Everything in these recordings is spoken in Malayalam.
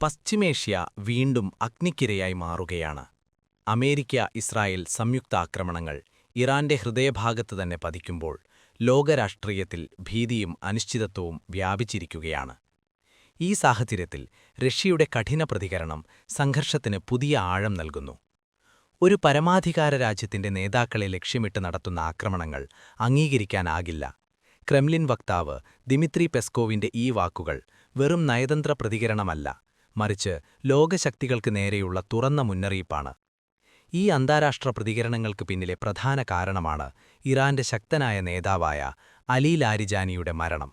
പശ്ചിമേഷ്യ വീണ്ടും അഗ്നിക്കിരയായി മാറുകയാണ്. അമേരിക്ക-ഇസ്രായേൽ സംയുക്താക്രമണങ്ങൾ ഇറാന്റെ ഹൃദയഭാഗത്ത് തന്നെ പതിക്കുമ്പോൾ ലോകരാഷ്ട്രീയത്തിൽ ഭീതിയും അനിശ്ചിതത്വവും വ്യാപിച്ചിരിക്കുകയാണ്. ഈ സാഹചര്യത്തിൽ റഷ്യയുടെ കഠിന പ്രതികരണം സംഘർഷത്തിന് പുതിയ ആഴം നൽകുന്നു. ഒരു പരമാധികാര രാജ്യത്തിന്റെ നേതാക്കളെ ലക്ഷ്യമിട്ട് നടത്തുന്ന ആക്രമണങ്ങൾ അംഗീകരിക്കാനാകില്ല. ക്രെംലിൻ വക്താവ് ദിമിത്രി പെസ്കോവിന്റെ ഈ വാക്കുകൾ വെറും നയതന്ത്ര പ്രതികരണമല്ല, മറിച്ച് ലോകശക്തികൾക്ക് നേരെയുള്ള തുറന്ന മുന്നറിയിപ്പാണ്. ഈ അന്താരാഷ്ട്ര പ്രതികരണങ്ങൾക്ക് പിന്നിലെ പ്രധാന കാരണമാണ് ഇറാന്റെ ശക്തനായ നേതാവായ അലി ലാരിജാനിയുടെ മരണം.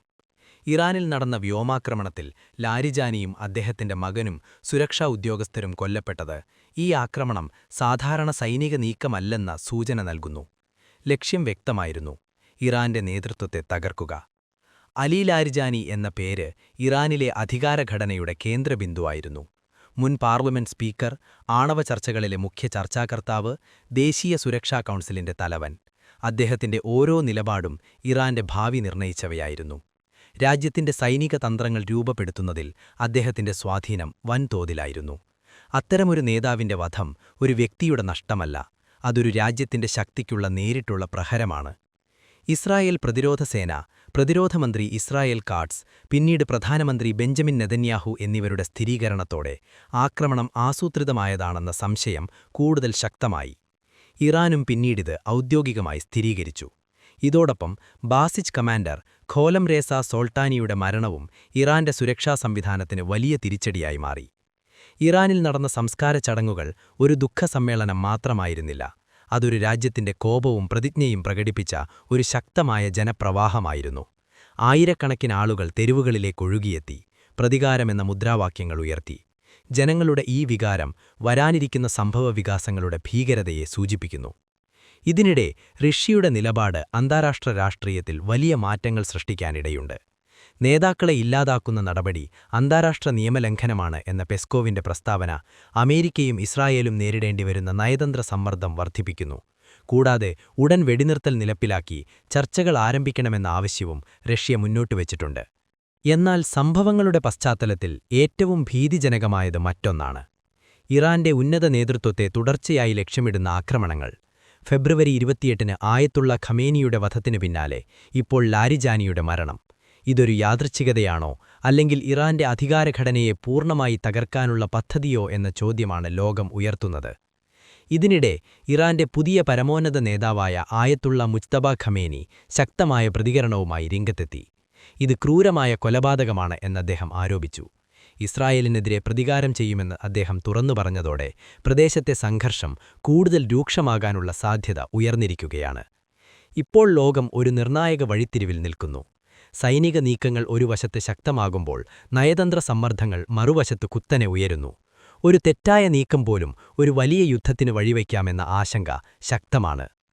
ഇറാനിൽ നടന്ന വ്യോമാക്രമണത്തിൽ ലാരിജാനിയും അദ്ദേഹത്തിന്റെ മകനും സുരക്ഷാ ഉദ്യോഗസ്ഥരും കൊല്ലപ്പെട്ടത് ഈ ആക്രമണം സാധാരണ സൈനിക നീക്കമല്ലെന്ന സൂചന നൽകുന്നു. ലക്ഷ്യം വ്യക്തമായിരുന്നു: ഇറാന്റെ നേതൃത്വത്തെ തകർക്കുക. അലി ലാരിജാനി എന്ന പേര് ഇറാനിലെ അധികാരഘടനയുടെ കേന്ദ്രബിന്ദുവായിരുന്നു. മുൻ പാർലമെന്റ് സ്പീക്കർ, ആണവ ചർച്ചകളിലെ മുഖ്യ ചർച്ചാകർത്താവ്, ദേശീയ സുരക്ഷാ കൗൺസിലിന്റെ തലവൻ. അദ്ദേഹത്തിന്റെ ഓരോ നിലപാടും ഇറാന്റെ ഭാവി നിർണയിച്ചവയായിരുന്നു. രാജ്യത്തിന്റെ സൈനിക തന്ത്രങ്ങൾ രൂപപ്പെടുത്തുന്നതിൽ അദ്ദേഹത്തിന്റെ സ്വാധീനം വൻതോതിലായിരുന്നു. അത്തരമൊരു നേതാവിന്റെ വധം ഒരു വ്യക്തിയുടെ നഷ്ടമല്ല, അതൊരു രാജ്യത്തിന്റെ ശക്തിക്കുള്ള നേരിട്ടുള്ള പ്രഹരമാണ്. ഇസ്രായേൽ പ്രതിരോധസേന, പ്രതിരോധമന്ത്രി ഇസ്രായേൽ കാട്സ്, പിന്നീട് പ്രധാനമന്ത്രി ബെഞ്ചമിൻ നെതന്യാഹു എന്നിവരുടെ സ്ഥിരീകരണത്തോടെ ആക്രമണം ആസൂത്രിതമായതാണെന്ന സംശയം കൂടുതൽ ശക്തമായി. ഇറാനും പിന്നീടിത് ഔദ്യോഗികമായി സ്ഥിരീകരിച്ചു. ഇതോടൊപ്പം ബാസിജ് കമാൻഡർ ഖോലംറേസ സോൾട്ടാനിയുടെ മരണവും ഇറാന്റെ സുരക്ഷാ സംവിധാനത്തിന് വലിയ തിരിച്ചടിയായി മാറി. ഇറാനിൽ നടന്ന സംസ്കാര ചടങ്ങുകൾ ഒരു ദുഃഖസമ്മേളനം മാത്രമായിരുന്നില്ല, അതൊരു രാജ്യത്തിന്റെ കോപവും പ്രതിജ്ഞയും പ്രകടിപ്പിച്ച ഒരു ശക്തമായ ജനപ്രവാഹമായിരുന്നു. ആയിരക്കണക്കിന് ആളുകൾ തെരുവുകളിലേക്കൊഴുകിയെത്തി, പ്രതികാരമെന്ന മുദ്രാവാക്യങ്ങൾ ഉയർത്തി. ജനങ്ങളുടെ ഈ വികാരം വരാനിരിക്കുന്ന സംഭവവികാസങ്ങളുടെ ഭീകരതയെ സൂചിപ്പിക്കുന്നു. ഇതിനിടെ റഷ്യയുടെ നിലപാട് അന്താരാഷ്ട്ര രാഷ്ട്രീയത്തിൽ വലിയ മാറ്റങ്ങൾ സൃഷ്ടിക്കാനിടയുണ്ട്. നേതാക്കളെ ഇല്ലാതാക്കുന്ന നടപടി അന്താരാഷ്ട്ര നിയമലംഘനമാണ് എന്ന പെസ്കോവിന്റെ പ്രസ്താവന അമേരിക്കയും ഇസ്രായേലും നേരിടേണ്ടിവരുന്ന നയതന്ത്ര സമ്മർദ്ദം വർദ്ധിപ്പിക്കുന്നു. കൂടാതെ ഉടൻ വെടിനിർത്തൽ നിലപ്പിലാക്കി ചർച്ചകൾ ആരംഭിക്കണമെന്ന ആവശ്യവും റഷ്യ മുന്നോട്ടുവച്ചിട്ടുണ്ട്. എന്നാൽ സംഭവങ്ങളുടെ പശ്ചാത്തലത്തിൽ ഏറ്റവും ഭീതിജനകമായത് മറ്റൊന്നാണ്: ഇറാന്റെ ഉന്നത നേതൃത്വത്തെ തുടർച്ചയായി ലക്ഷ്യമിടുന്ന ആക്രമണങ്ങൾ. ഫെബ്രുവരി 28-ന് ആയത്തുള്ള ഖമേനിയുടെ വധത്തിനു പിന്നാലെ ഇപ്പോൾ ലാരിജാനിയുടെ മരണം. ഇതൊരു യാദൃച്ഛികതയാണോ, അല്ലെങ്കിൽ ഇറാന്റെ അധികാരഘടനയെ പൂർണ്ണമായി തകർക്കാനുള്ള പദ്ധതിയോ എന്ന ചോദ്യമാണ് ലോകം ഉയർത്തുന്നത്. ഇതിനിടെ ഇറാന്റെ പുതിയ പരമോന്നത നേതാവായ ആയത്തുള്ള മുജ്തബ ഖമേനി ശക്തമായ പ്രതികരണവുമായി രംഗത്തെത്തി. ഇത് ക്രൂരമായ കൊലപാതകമാണ് എന്നദ്ദേഹം ആരോപിച്ചു. ഇസ്രായേലിനെതിരെ പ്രതികാരം ചെയ്യുമെന്ന് അദ്ദേഹം തുറന്നു പറഞ്ഞതോടെ പ്രദേശത്തെ സംഘർഷം കൂടുതൽ രൂക്ഷമാകാനുള്ള സാധ്യത ഉയർന്നിരിക്കുകയാണ്. ഇപ്പോൾ ലോകം ഒരു നിർണായക വഴിത്തിരിവിൽ നിൽക്കുന്നു. സൈനിക നീക്കങ്ങൾ ഒരു വശത്ത് ശക്തമാകുമ്പോൾ നയതന്ത്ര സമ്മർദ്ദങ്ങൾ മറുവശത്ത് കുത്തനെ ഉയരുന്നു. ഒരു തെറ്റായ നീക്കം പോലും ഒരു വലിയ യുദ്ധത്തിന് വഴിവയ്ക്കാമെന്ന ആശങ്ക ശക്തമാണ്.